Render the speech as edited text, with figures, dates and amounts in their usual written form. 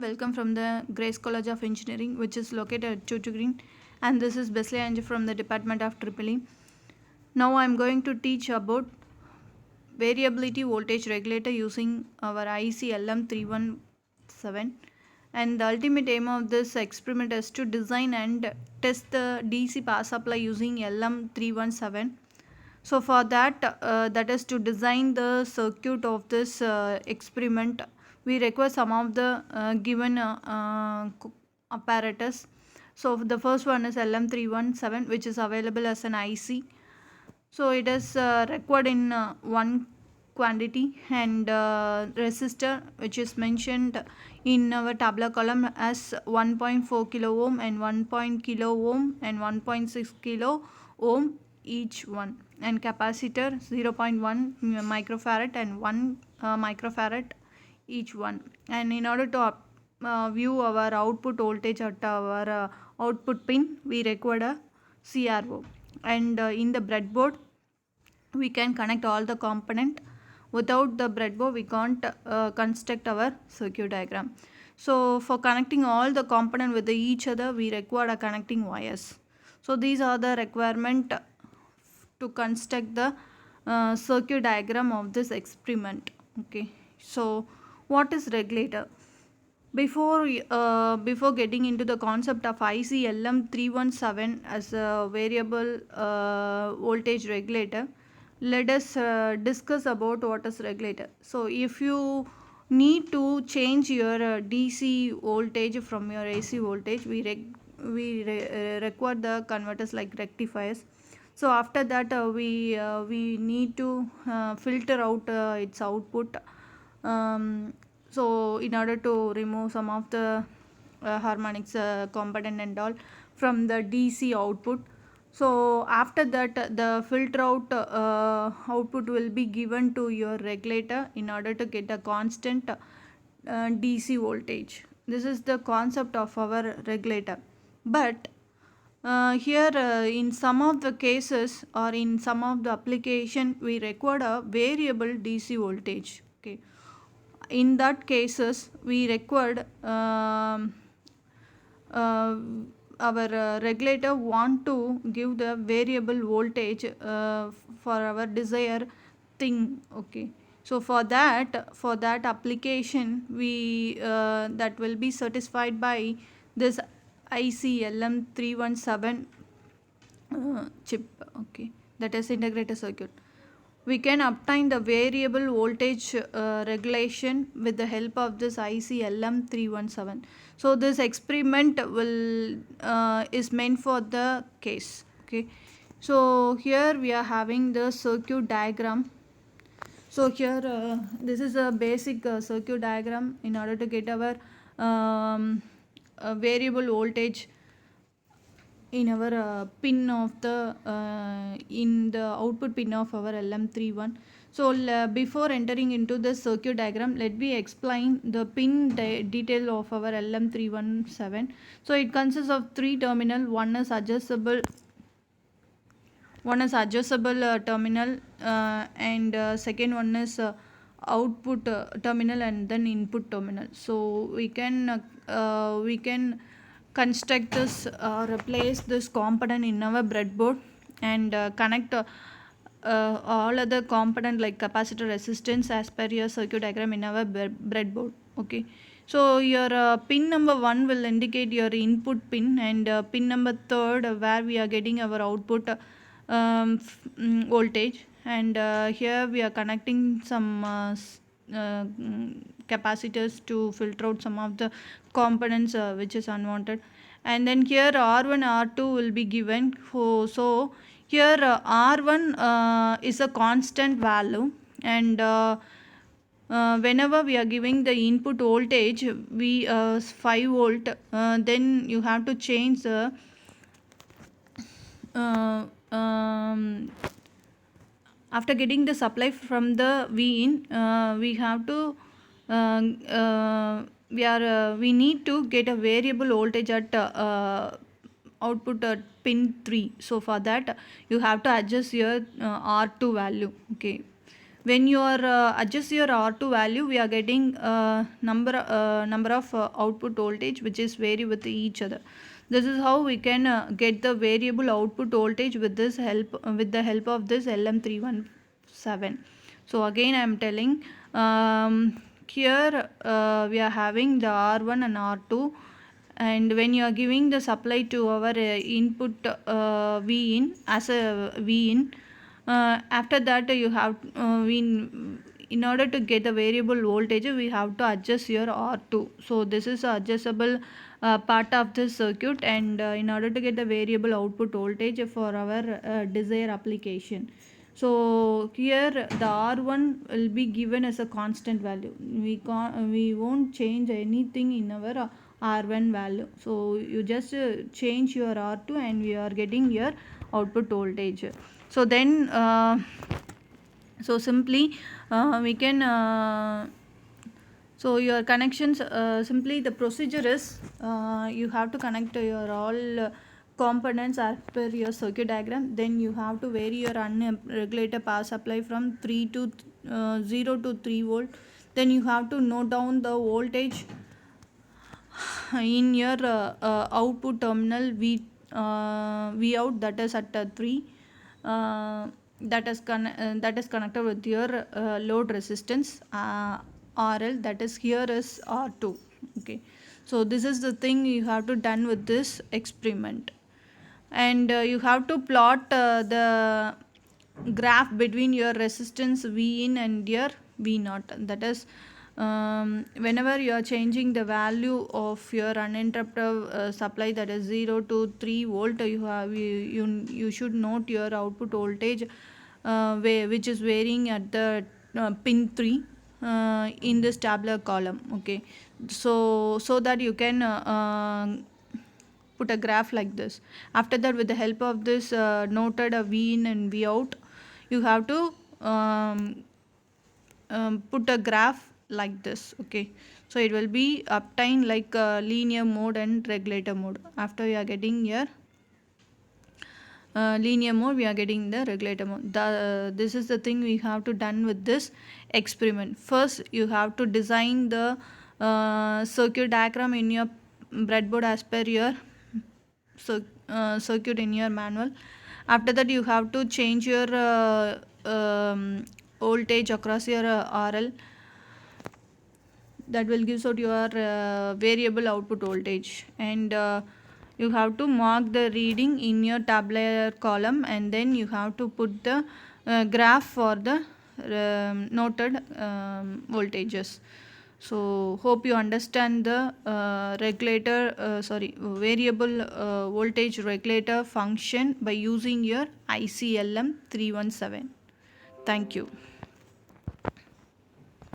Welcome from the Grace College of Engineering, which is located at Chuchu Green, and this is Besley Angie from the Department of EEE. Now I am going to teach about variability voltage regulator using our IC LM317, and the ultimate aim of this experiment is to design and test the DC power supply using LM317. So for that, that is to design the circuit of this experiment, we require some of the given apparatus. So the first one is LM317, which is available as an IC. So it is required in one quantity, and resistor which is mentioned in our tabular column as 1.4 kilo ohm and 1 kilo ohm and 1.6 kilo ohm each one, and capacitor 0.1 microfarad and 1 microfarad each one. And in order to view our output voltage at our output pin, we require a CRO, and in the breadboard we can connect all the component. Without the breadboard we can't construct our circuit diagram. So for connecting all the component with each other, we require a connecting wires. So these are the requirement to construct the circuit diagram of this experiment. Okay, so what is regulator? Before getting into the concept of IC LM317 as a variable voltage regulator, let us discuss about what is regulator. So if you need to change your DC voltage from your AC voltage, we require the converters like rectifiers. So after that we need to filter out its output. So in order to remove some of the harmonics component and all from the DC output. So after that the filter out output will be given to your regulator in order to get a constant DC voltage. This is the concept of our regulator. But here in some of the cases or in some of the application, we require a variable DC voltage. Okay, in that cases we required uh, our regulator want to give the variable voltage for our desired thing. Okay, so for that application, we that will be satisfied by this IC LM317 chip. Okay, that is integrated circuit. We can obtain the variable voltage regulation with the help of this IC LM317. So this experiment will is meant for the case. Okay, so here we are having the circuit diagram. So here this is a basic circuit diagram in order to get our variable voltage in our pin of the in the output pin of our LM31. So before entering into the circuit diagram, let me explain the pin detail of our LM317. So it consists of three terminal. One is adjustable terminal, and second one is output terminal, and then input terminal. So we can construct this replace this component in our breadboard, and connect all other component like capacitor, resistance as per your circuit diagram in our breadboard. Okay, so your pin number 1 will indicate your input pin, and pin number 3 where we are getting our output voltage, and here we are connecting some capacitors to filter out some of the components which is unwanted. And then here R1 R2 will be given. So here R1 is a constant value, and whenever we are giving the input voltage, we 5 volt, then you have to change the uh, um, after getting the supply from the V in, we have to we need to get a variable voltage at output at pin 3. So for that you have to adjust your R2 value. Okay, when you are adjust your R2 value, we are getting number of output voltage which is vary with each other. This is how we can get the variable output voltage with this help with the help of this LM317. So again I am telling, here we are having the R1 and R2, and when you are giving the supply to our input V in as a V in, after that you have in order to get the variable voltage we have to adjust your R2. So this is adjustable part of this circuit, and in order to get the variable output voltage for our desired application. So here the R1 will be given as a constant value. We won't change anything in our R1 value. So you just change your R2 and we are getting your output voltage. So then so simply we can so your connections, simply the procedure is you have to connect your all components as per your circuit diagram. Then you have to vary your unregulated power supply from 0 to 3 volt. Then you have to note down the voltage in your output terminal V out, that is at 3, that is connected with your load resistance RL, that is here is R2. Okay, so this is the thing you have to done with this experiment, and you have to plot the graph between your resistance V in and your V naught. That is, whenever you are changing the value of your uninterrupted supply, that is 0 to 3 volt, you should note your output voltage which is varying at the pin 3 in this tabular column. Okay, so that you can put a graph like this. After that, with the help of this noted V in and V out, you have to put a graph like this. Okay, so it will be obtained like linear mode and regulator mode. After you are getting your linear mode, we are getting the regulator mode. This is the thing we have to done with this experiment. First you have to design the circuit diagram in your breadboard as per your circuit in your manual. After that you have to change your voltage across your RL, that will give out your variable output voltage, and you have to mark the reading in your tabular column, and then you have to put the graph for the noted voltages. So hope you understand the variable voltage regulator function by using your ICLM 317. Thank you.